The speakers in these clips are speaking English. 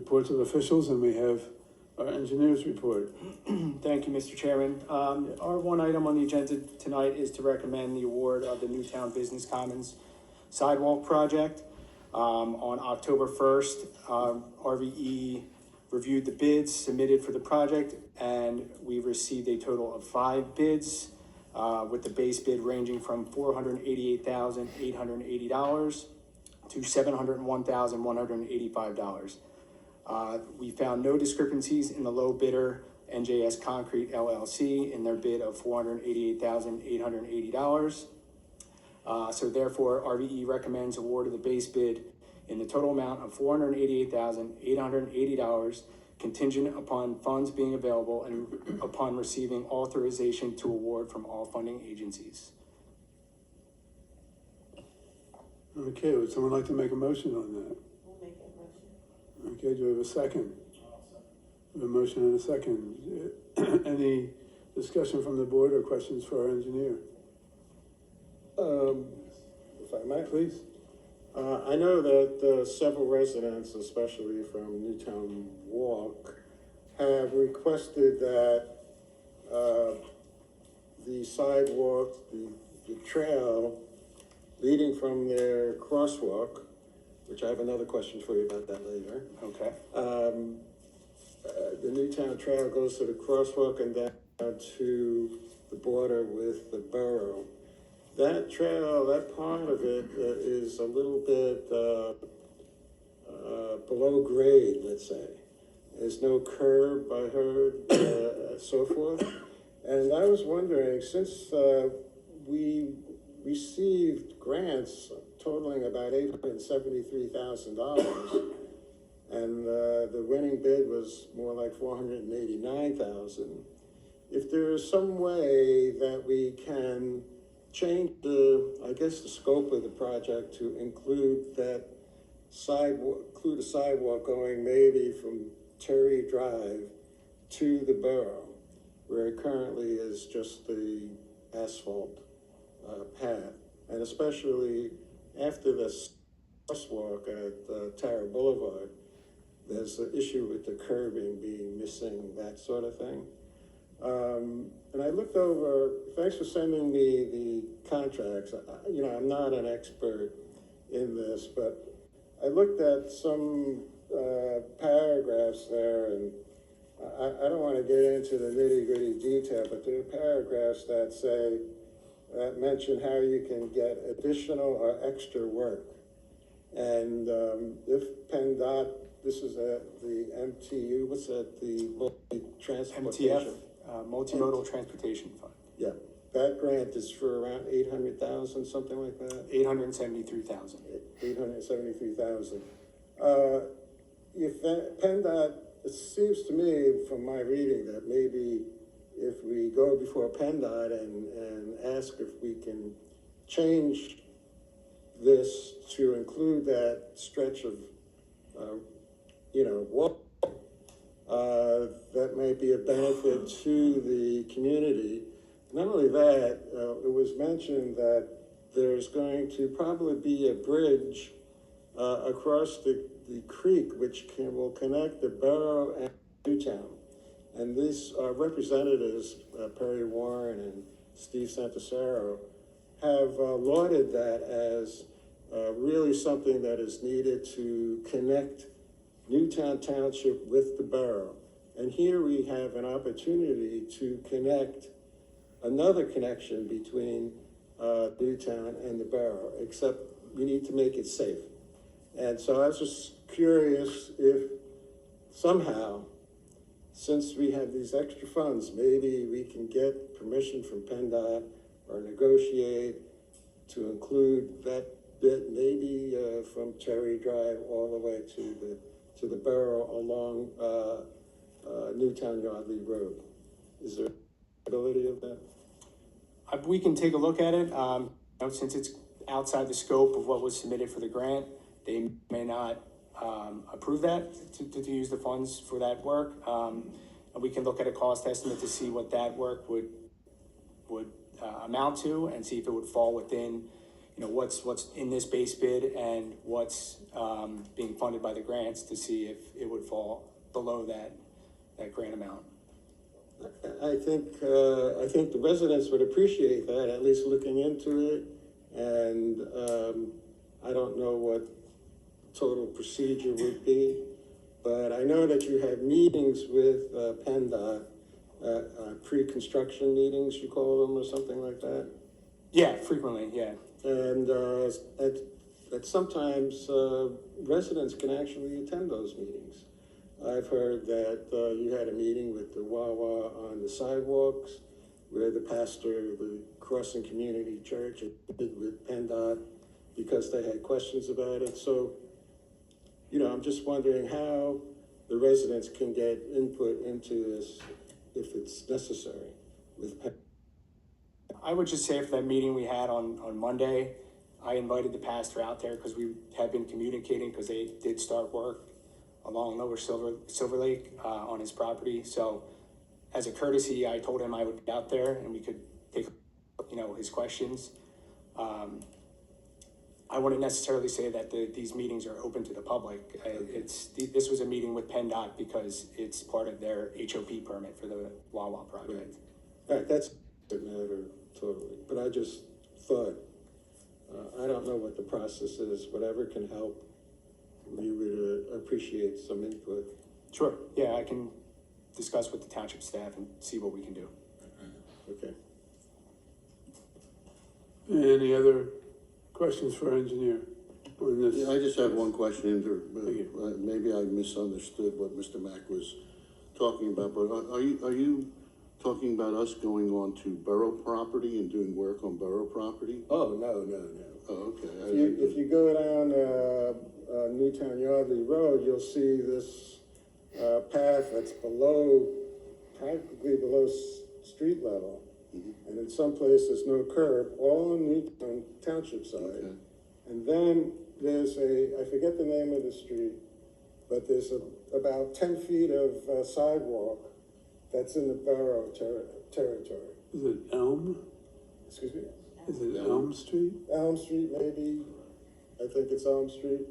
reports of officials, and we have our engineer's report. Thank you, Mr. Chairman. Our one item on the agenda tonight is to recommend the award of the Newtown Business Commons Sidewalk project. On October 1st, RVE reviewed the bids submitted for the project, and we received a total of 5 bids, with the base bid ranging from $488,880 to $701,185. We found no discrepancies in the low bidder, NJS Concrete LLC, in their bid of $488,880. So therefore, RVE recommends award of the base bid in the total amount of $488,880, contingent upon funds being available and upon receiving authorization to award from all funding agencies. Okay, would someone like to make a motion on that? We'll make that motion. Okay, do we have a second? We have a motion and a second. Any discussion from the board or questions for our engineer? If I might, Please. I know that several residents, especially from Newtown Walk, have requested that the sidewalk, the trail leading from their crosswalk, which I have another question for you about that later. Okay. The Newtown Trail goes to the crosswalk and then to the border with the borough. That trail, that part of it is a little bit below grade, let's say. There's no curb, I heard, so forth. And I was wondering, since we received grants totaling about $873,000, and the winning bid was more like $489,000, if there is some way that we can change the scope of the project to include that sidewalk, include a sidewalk going maybe from Terry Drive to the Borough, where it currently is just the asphalt path, and especially after this crosswalk at Tara Boulevard, there's an issue with the curbing being missing, that sort of thing. And I looked over, thanks for sending me the contracts. I'm not an expert in this, but I looked at some paragraphs there, and I don't want to get into the nitty-gritty detail, but there are paragraphs that say, that mention how you can get additional or extra work. And if PennDOT, this is the MTU, what's that, the transportation? MTF, Multimodal Transportation Fund. Yeah, that grant is for around 800,000, something like that? 873,000. 873,000. If PennDOT, it seems to me from my reading that maybe if we go before PennDOT and ask if we can change this to include that stretch of, walk, that might be a benefit to the community. Not only that, it was mentioned that there's going to probably be a bridge across the creek which will connect the Borough and Newtown. And these representatives, Perry Warren and Steve Santasaro, have lauded that as really something that is needed to connect Newtown Township with the Borough. And here we have an opportunity to connect another connection between Newtown and the Borough, except we need to make it safe. And so I was just curious if somehow, since we have these extra funds, maybe we can get permission from PennDOT or negotiate to include that bit, maybe from Cherry Drive all the way to the Borough along Newtown-Yardley Road. Is there a possibility of that? We can take a look at it. Since it's outside the scope of what was submitted for the grant, they may not approve that to use the funds for that work. And we can look at a cost estimate to see what that work would amount to, and see if it would fall within, what's in this base bid and what's being funded by the grants to see if it would fall below that grant amount. I think the residents would appreciate that, at least looking into it. And I don't know what total procedure would be, but I know that you have meetings with PennDOT, pre-construction meetings, you call them, or something like that. Yeah, frequently, yeah. And that sometimes residents can actually attend those meetings. I've heard that you had a meeting with the Wawa on the sidewalks, where the pastor of the Crossing Community Church did with PennDOT because they had questions about it. So, I'm just wondering how the residents can get input into this if it's necessary with PennDOT. I would just say for that meeting we had on Monday, I invited the pastor out there because we had been communicating because they did start work along Lower Silver Lake on his property. So as a courtesy, I told him I would be out there and we could take, his questions. I wouldn't necessarily say that these meetings are open to the public. This was a meeting with PennDOT because it's part of their HOP permit for the Wawa project. All right, that's a matter totally, but I just thought, I don't know what the process is, whatever can help, we would appreciate some input. Sure, yeah, I can discuss with the township staff and see what we can do. Okay. Any other questions for our engineer on this? Yeah, I just have one question, maybe I misunderstood what Mr. Mack was talking about, but are you talking about us going on to borough property and doing work on borough property? Oh, no. Oh, okay. If you go down Newtown-Yardley Road, you'll see this path that's practically below street level. Mm-hmm. And in some places, no curb, all on Newtown Township side. Okay. And then there's I forget the name of the street, but there's about 10 feet of sidewalk that's in the borough territory. Is it Elm? Excuse me? Is it Elm Street? Elm Street, maybe. I think it's Elm Street.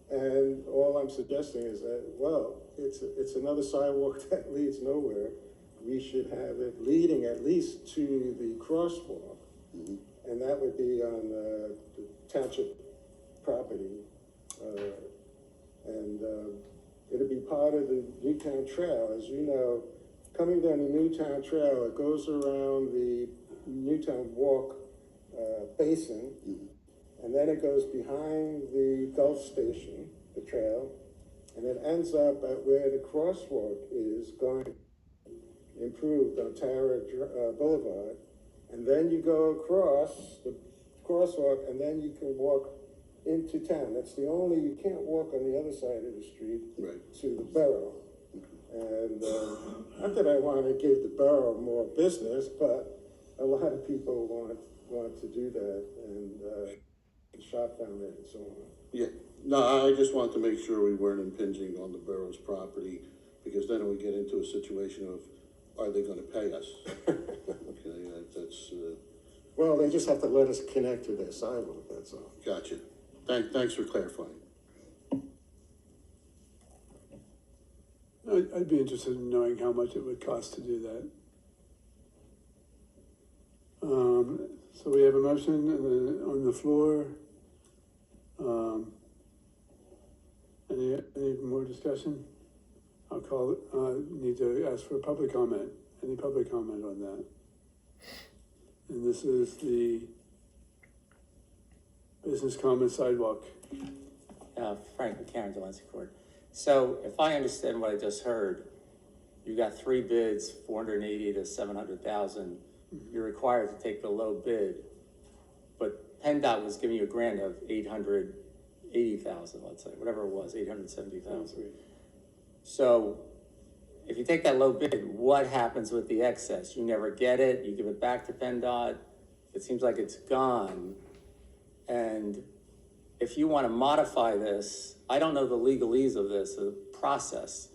And all I'm suggesting is that, well, it's another sidewalk that leads nowhere. We should have it leading at least to the crosswalk. Mm-hmm. And that would be on the township property. And it'll be part of the Newtown Trail. As you know, coming down the Newtown Trail, it goes around the Newtown Walk basin, mm-hmm. And then it goes behind the Gulf Station, the trail, and it ends up at where the crosswalk is going improved on Tara Boulevard, and then you go across the crosswalk, and then you can walk into town. That's the only, you can't walk on the other side of the street to the borough. And not that I want to give the borough more business, but a lot of people want to do that and shop down there and so on. Yeah, no, I just wanted to make sure we weren't impinging on the borough's property, because then we get into a situation of, are they going to pay us? Okay, that's... Well, they just have to let us connect to their sidewalk, that's all. Gotcha. Thanks for clarifying. I'd be interested in knowing how much it would cost to do that. So we have a motion on the floor. Any more discussion? I'll call it, need to ask for a public comment. Any public comment on that? And this is the business comment sidewalk. Frank McCarron, Delancey Court. So if I understand what I just heard, you got 3 bids, 480 to 700,000. You're required to take the low bid, but PennDOT was giving you a grant of 880,000, let's say, whatever it was, 870,000. So if you take that low bid, what happens with the excess? You never get it, you give it back to PennDOT, it seems like it's gone. And if you want to modify this, I don't know the legalese of this, the process,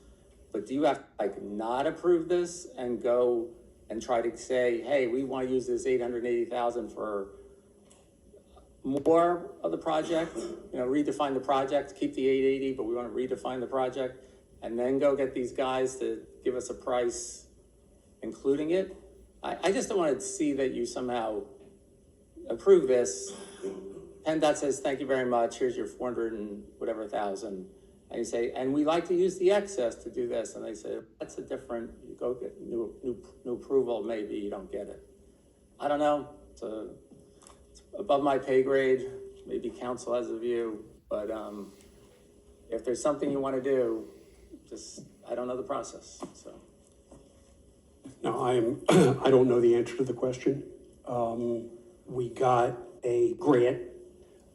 but do you have to not approve this and go and try to say, hey, we want to use this 880,000 for more of the project, redefine the project, keep the 880, but we want to redefine the project, and then go get these guys to give us a price including it. I just don't want to see that you somehow approve this. PennDOT says, thank you very much, here's your 400 and whatever thousand. And you say, and we like to use the excess to do this. And they say, that's a different, you go get new approval, maybe you don't get it. I don't know, it's above my pay grade, maybe council has a view, but if there's something you want to do, I don't know the process, so. No, I don't know the answer to the question. We got a grant.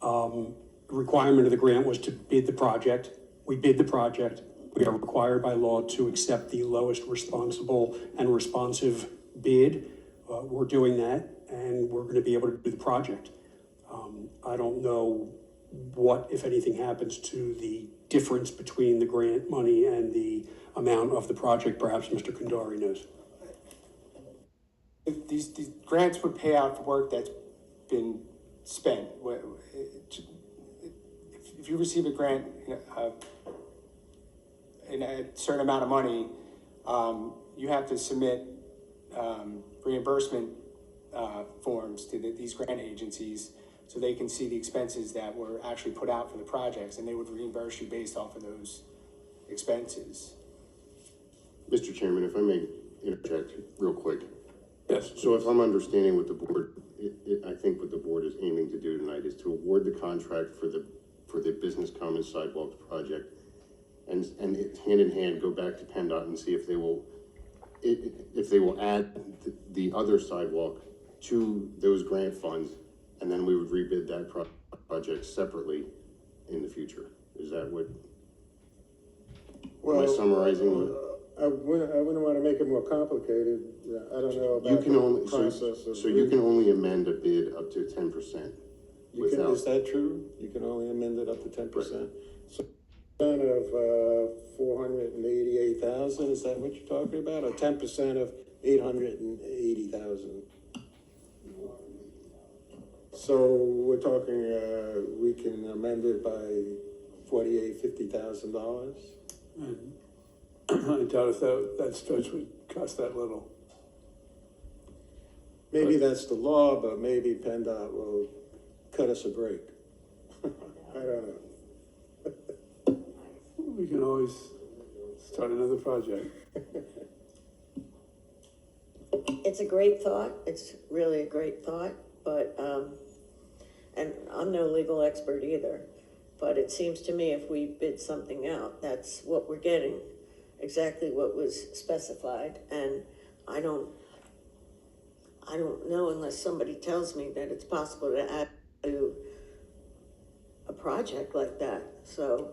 The requirement of the grant was to bid the project. We bid the project. We are required by law to accept the lowest responsible and responsive bid. We're doing that, and we're going to be able to do the project. I don't know what, if anything, happens to the difference between the grant money and the amount of the project. Perhaps Mr. Cundari knows. These grants would pay out for work that's been spent. If you receive a grant in a certain amount of money, you have to submit reimbursement forms to these grant agencies so they can see the expenses that were actually put out for the projects, and they would reimburse you based off of those expenses. Mr. Chairman, if I may interject real quick. Yes. So if I'm understanding what the board, I think what the board is aiming to do tonight is to award the contract for the Business Commons Sidewalk project, and hand in hand go back to PennDOT and see if they will add the other sidewalk to those grant funds, and then we would rebid that project separately in the future. Is that what? Am I summarizing what? I wouldn't want to make it more complicated. I don't know about You can the only, process of. so you can only amend a bid up to 10%. Is that true? You can only amend it up to 10%? So, of 488,000, is that what you're talking about? Or 10% of 880,000? So we're talking, we can amend it by $50,000? I doubt if that stretch would cost that little. Maybe that's the law, but maybe PennDOT will cut us a break. I don't know. We can always start another project. It's a great thought. It's really a great thought, but, and I'm no legal expert either, but it seems to me if we bid something out, that's what we're getting, exactly what was specified, and I don't know unless somebody tells me that it's possible to add to a project like that, so,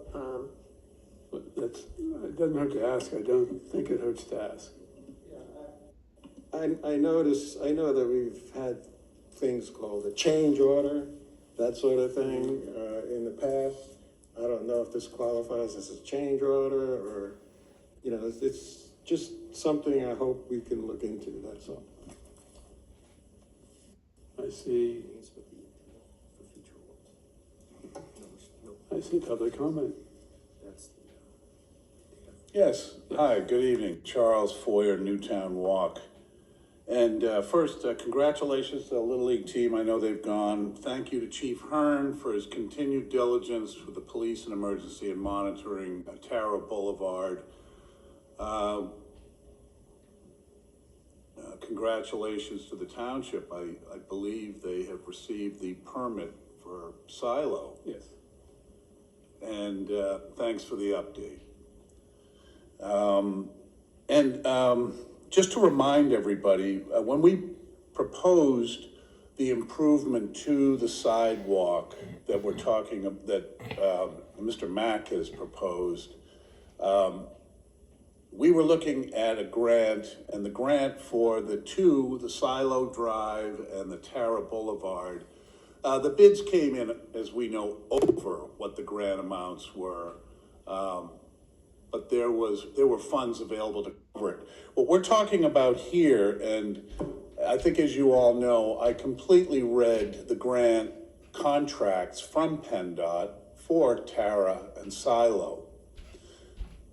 But it doesn't hurt to ask. I don't think it hurts to ask. I know that we've had things called a change order, that sort of thing, in the past. I don't know if this qualifies as a change order or, it's just something I hope we can look into, that's all. I see public comment. Yes, hi, good evening. Charles Feuer, Newtown Walk. And first, congratulations to the Little League team. I know they've gone. Thank you to Chief Hearn for his continued diligence with the police and emergency and monitoring Tara Boulevard. Congratulations to the township. I believe they have received the permit for silo. Yes. And thanks for the update. Just to remind everybody, when we proposed the improvement to the sidewalk that we're talking of, that Mr. Mack has proposed, we were looking at a grant, and the grant for the Silo Drive and the Tara Boulevard, the bids came in, as we know, over what the grant amounts were. But there were funds available to cover it. What we're talking about here, and I think as you all know, I completely read the grant contracts from PennDOT for Tara and Silo.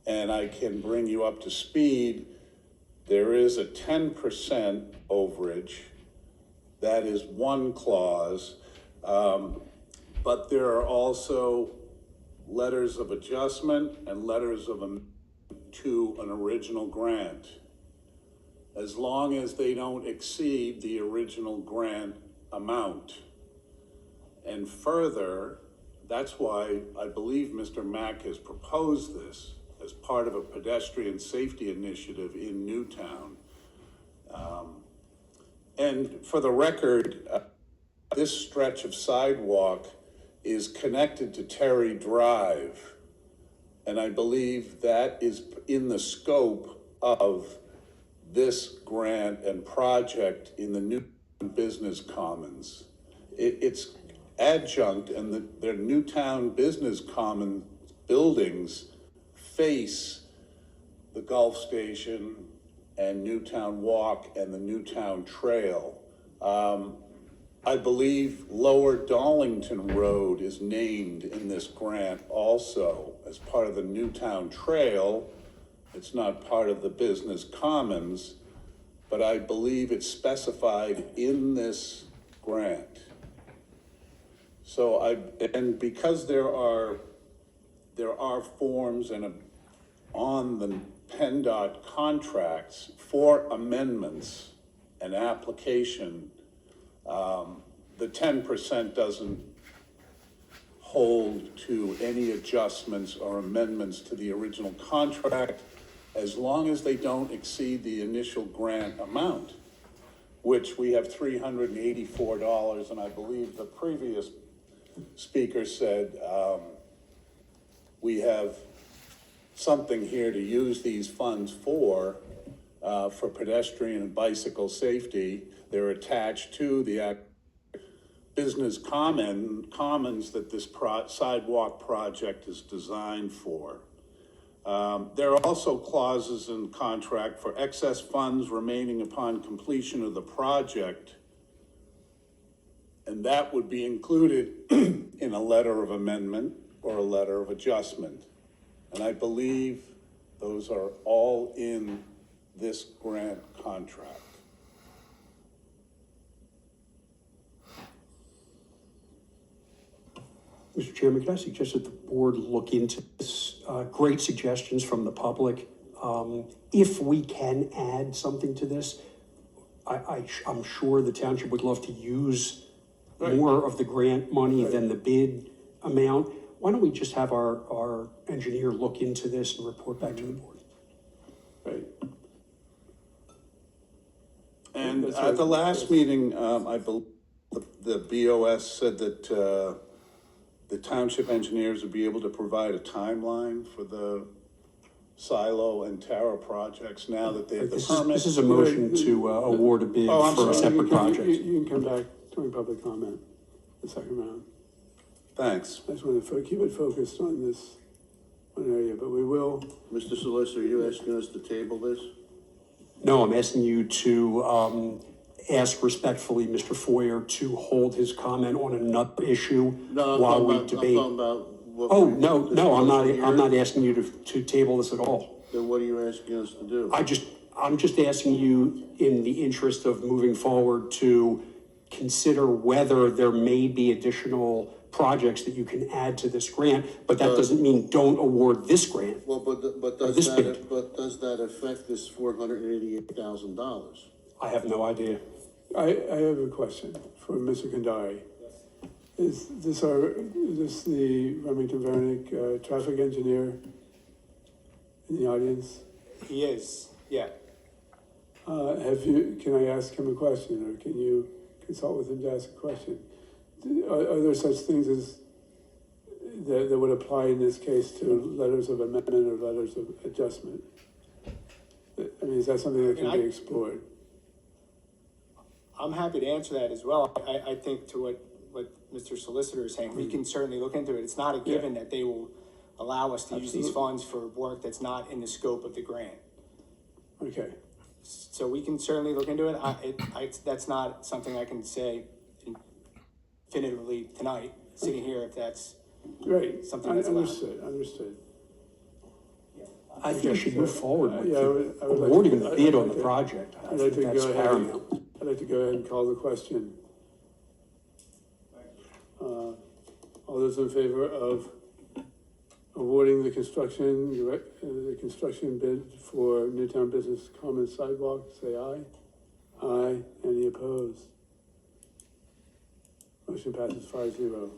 And I can bring you up to speed. There is a 10% overage. That is one clause. But there are also letters of adjustment and letters of amendment to an original grant, as long as they don't exceed the original grant amount. And further, that's why I believe Mr. Mack has proposed this as part of a pedestrian safety initiative in Newtown. And for the record, this stretch of sidewalk is connected to Terry Drive. And I believe that is in the scope of this grant and project in the Newtown Business Commons. It's adjunct, and their Newtown Business Commons buildings face the Gulf Station and Newtown Walk and the Newtown Trail. I believe Lower Darlington Road is named in this grant also as part of the Newtown Trail. It's not part of the Business Commons, but I believe it's specified in this grant. So and because there are forms on the PennDOT contracts for amendments and application, the 10% doesn't hold to any adjustments or amendments to the original contract, as long as they don't exceed the initial grant amount, which we have $384, and I believe the previous speaker said we have something here to use these funds for pedestrian and bicycle safety. They're attached to the business commons that this sidewalk project is designed for. There are also clauses in the contract for excess funds remaining upon completion of the project, and that would be included in a letter of amendment or a letter of adjustment. And I believe those are all in this grant contract. Mr. Chairman, can I suggest that the board look into this? Great suggestions from the public. If we can add something to this, I'm sure the township would love to use more of the grant money than the bid amount. Why don't we just have our engineer look into this and report back to the board? Right. And at the last meeting, I believe the BOS said that the township engineers would be able to provide a timeline for the Silo and Tara projects now that they have the permit. This is a motion to award a bid for a separate project. You can come back during public comment, the second round. Thanks. I just want to keep it focused on this one area, but we will. Mr. Solicitor, are you asking us to table this? No, I'm asking you to ask respectfully Mr. Feuer to hold his comment on another issue while we debate. I'm talking about what Oh, no, I'm not asking you to table this at all. Then what are you asking us to do? I'm just asking you, in the interest of moving forward, to consider whether there may be additional projects that you can add to this grant, but that doesn't mean don't award this grant. Well, but does that affect this $488,000? I have no idea. I have a question for Mr. Cundari. Is this the Remington Vernick traffic engineer in the audience? He is, yeah. Can I ask him a question, or can you consult with him to ask a question? Are there such things as that would apply in this case to letters of amendment or letters of adjustment? I mean, is that something that can be explored? I'm happy to answer that as well. I think to what Mr. Solicitor is saying, we can certainly look into it. It's not a given that they will allow us to use these funds for work that's not in the scope of the grant. Okay. So we can certainly look into it. That's not something I can say definitively tonight, sitting here, if that's Great, Something that's allowed. understood. I think we should move forward with Yeah, I would like awarding to- the bid I'd on like the to- project. I I'd like think to that's go ahead, paramount. I'd like to go ahead and call the question. All those in favor of awarding the construction bid for Newtown Business Commons Sidewalk, say aye. Aye. Any opposed? Motion passes 5-0.